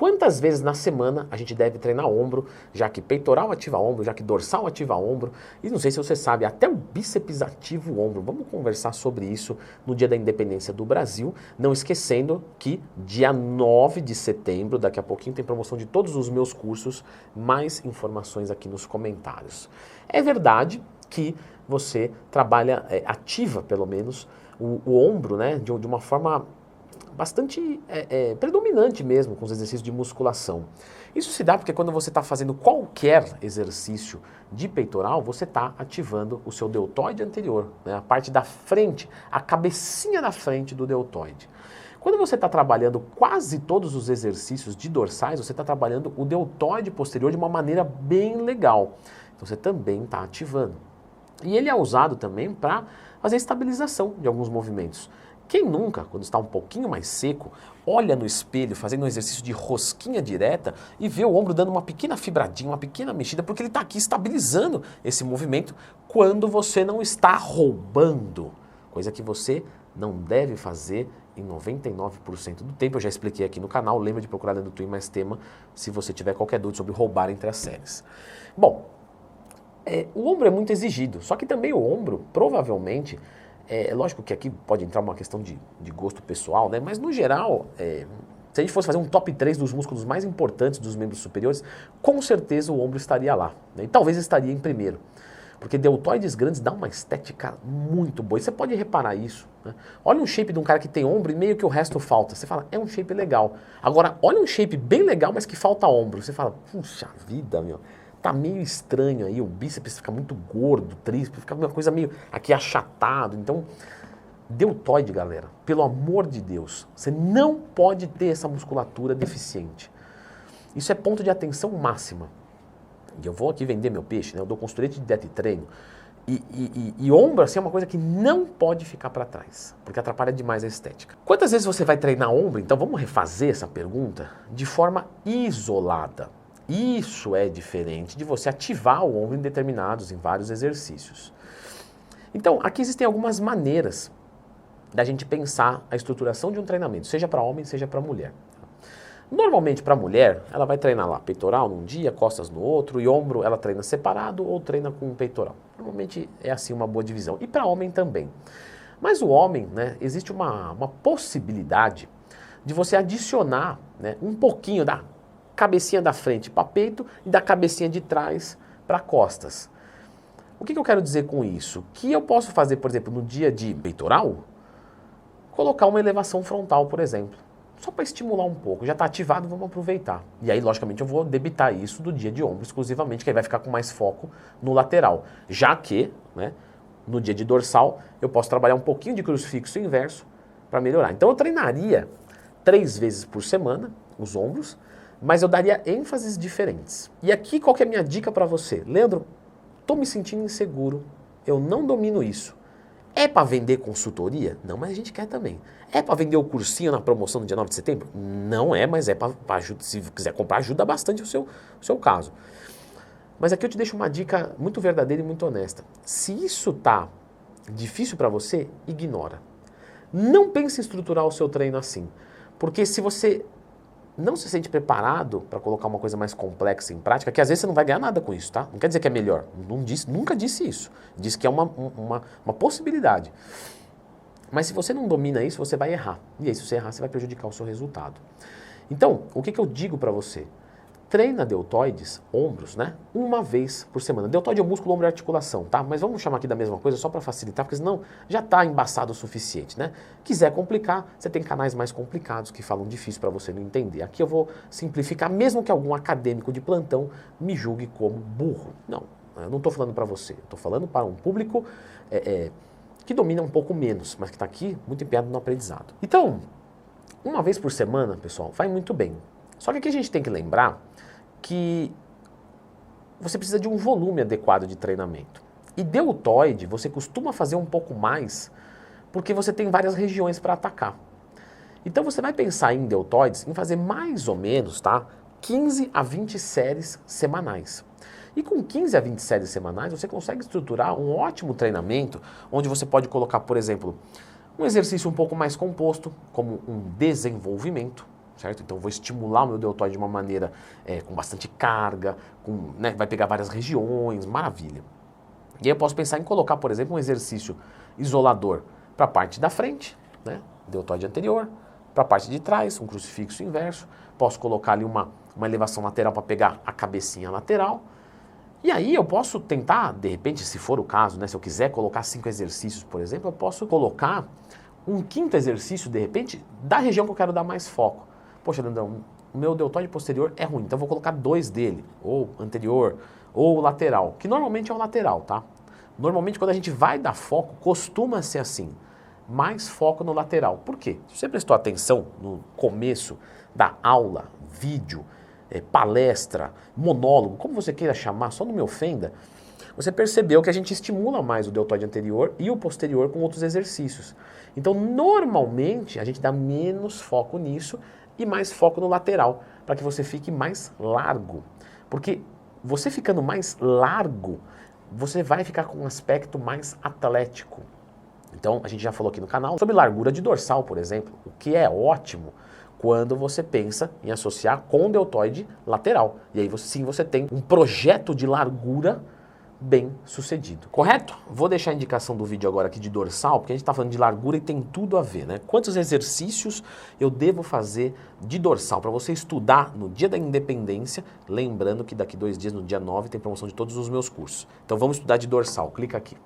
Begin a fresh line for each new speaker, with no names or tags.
quantas vezes na semana a gente deve treinar ombro, já que peitoral ativa ombro, já que dorsal ativa ombro, e não sei se você sabe, até o bíceps ativa o ombro. Vamos conversar sobre isso no dia da independência do Brasil, não esquecendo que dia 9 de setembro, daqui a pouquinho tem promoção de todos os meus cursos, mais informações aqui nos comentários. É verdade que você trabalha, ativa pelo menos, o ombro, né, de uma forma bastante predominante mesmo com os exercícios de musculação. Isso se dá porque quando você está fazendo qualquer exercício de peitoral, você está ativando o seu deltoide anterior, né, a parte da frente, a cabecinha da frente do deltoide. Quando você está trabalhando quase todos os exercícios de dorsais, você está trabalhando o deltoide posterior de uma maneira bem legal. Então você também está ativando. E ele é usado também para fazer estabilização de alguns movimentos. Quem nunca, quando está um pouquinho mais seco, olha no espelho fazendo um exercício de rosquinha direta e vê o ombro dando uma pequena fibradinha, uma pequena mexida, porque ele está aqui estabilizando esse movimento quando você não está roubando, coisa que você não deve fazer em 99% do tempo. Eu já expliquei aqui no canal, lembra de procurar dentro do Twin Mais Tema se você tiver qualquer dúvida sobre roubar entre as séries. Bom, o ombro é muito exigido, só que também o ombro, provavelmente, é lógico que aqui pode entrar uma questão de gosto pessoal, né? Mas no geral, se a gente fosse fazer um top 3 dos músculos mais importantes dos membros superiores, com certeza o ombro estaria lá, né? E talvez estaria em primeiro, porque deltoides grandes dá uma estética muito boa, e você pode reparar isso, né? Olha um shape de um cara que tem ombro e meio que o resto falta, você fala, é um shape legal. Agora, olha um shape bem legal, mas que falta ombro, você fala, puxa vida, meu, tá meio estranho aí, o bíceps fica muito gordo, o tríceps fica uma coisa meio aqui achatado. Então, deltoide, galera, pelo amor de Deus, você não pode ter essa musculatura deficiente. Isso é ponto de atenção máxima. E eu vou aqui vender meu peixe, né? Eu dou consultoria de dieta e treino. E ombro, assim, é uma coisa que não pode ficar para trás, porque atrapalha demais a estética. Quantas vezes você vai treinar ombro? Então, vamos refazer essa pergunta de forma isolada. Isso é diferente de você ativar o ombro em vários exercícios. Então, aqui existem algumas maneiras da gente pensar a estruturação de um treinamento, seja para homem, seja para mulher. Normalmente, para mulher, ela vai treinar lá peitoral num dia, costas no outro, e ombro ela treina separado ou treina com peitoral. Normalmente é assim uma boa divisão. E para homem também. Mas o homem, né, existe uma possibilidade de você adicionar, né, um pouquinho da cabecinha da frente para peito e da cabecinha de trás para costas. O que eu quero dizer com isso? Que eu posso fazer, por exemplo, no dia de peitoral, colocar uma elevação frontal, por exemplo. Só para estimular um pouco. Já está ativado, vamos aproveitar. E aí, logicamente, eu vou debitar isso do dia de ombro exclusivamente, que aí vai ficar com mais foco no lateral. Já que, né, no dia de dorsal, eu posso trabalhar um pouquinho de crucifixo inverso para melhorar. Então, eu treinaria 3 vezes por semana os ombros, mas eu daria ênfases diferentes. E aqui, qual que é a minha dica para você? Leandro, estou me sentindo inseguro, eu não domino isso. É para vender consultoria? Não, mas a gente quer também. É para vender o cursinho na promoção no dia 9 de setembro? Não é, mas é para ajudar. Se quiser comprar, ajuda bastante o seu caso. Mas aqui eu te deixo uma dica muito verdadeira e muito honesta. Se isso tá difícil para você, ignora. Não pense em estruturar o seu treino assim. Porque se você não se sente preparado para colocar uma coisa mais complexa em prática, que às vezes você não vai ganhar nada com isso, tá? Não quer dizer que é melhor. Nunca disse isso. Disse que é uma possibilidade. Mas se você não domina isso, você vai errar. E aí, se você errar, você vai prejudicar o seu resultado. Então, o que eu digo para você? Treina deltoides, ombros, né? Uma vez por semana. Deltoide é o músculo, ombro e articulação, tá? Mas vamos chamar aqui da mesma coisa só para facilitar, porque senão já está embaçado o suficiente, né? Quiser complicar, você tem canais mais complicados que falam difícil para você não entender. Aqui eu vou simplificar, mesmo que algum acadêmico de plantão me julgue como burro. Não, eu não estou falando para você. Estou falando para um público que domina um pouco menos, mas que está aqui muito empenhado no aprendizado. Então, uma vez por semana, pessoal, vai muito bem. Só que aqui a gente tem que lembrar que você precisa de um volume adequado de treinamento. E deltoide você costuma fazer um pouco mais porque você tem várias regiões para atacar. Então você vai pensar em deltoides em fazer mais ou menos, tá, 15 a 20 séries semanais. E com 15 a 20 séries semanais você consegue estruturar um ótimo treinamento onde você pode colocar, por exemplo, um exercício um pouco mais composto, como um desenvolvimento, certo? Então vou estimular o meu deltoide de uma maneira com bastante carga, vai pegar várias regiões, maravilha. E aí eu posso pensar em colocar, por exemplo, um exercício isolador para a parte da frente, né? Deltoide anterior, para a parte de trás, um crucifixo inverso. Posso colocar ali uma elevação lateral para pegar a cabecinha lateral. E aí eu posso tentar, de repente, se for o caso, né, se eu quiser colocar 5 exercícios, por exemplo, eu posso colocar um quinto exercício, de repente, da região que eu quero dar mais foco. Poxa, Leandrão, o meu deltoide posterior é ruim, então eu vou colocar 2 dele, ou anterior, ou lateral, que normalmente é o lateral, tá? Normalmente quando a gente vai dar foco, costuma ser assim, mais foco no lateral. Por quê? Se você prestou atenção no começo da aula, vídeo, palestra, monólogo, como você queira chamar, só não me ofenda, você percebeu que a gente estimula mais o deltoide anterior e o posterior com outros exercícios. Então, normalmente, a gente dá menos foco nisso e mais foco no lateral, para que você fique mais largo. Porque você ficando mais largo, você vai ficar com um aspecto mais atlético. Então, a gente já falou aqui no canal sobre largura de dorsal, por exemplo, o que é ótimo quando você pensa em associar com o deltoide lateral. E aí, sim, você tem um projeto de largura bem sucedido. Correto? Vou deixar a indicação do vídeo agora aqui de dorsal, porque a gente está falando de largura e tem tudo a ver, né? Quantos exercícios eu devo fazer de dorsal para você estudar no dia da independência, lembrando que daqui 2 dias, no dia 9, tem promoção de todos os meus cursos. Então vamos estudar de dorsal, clica aqui.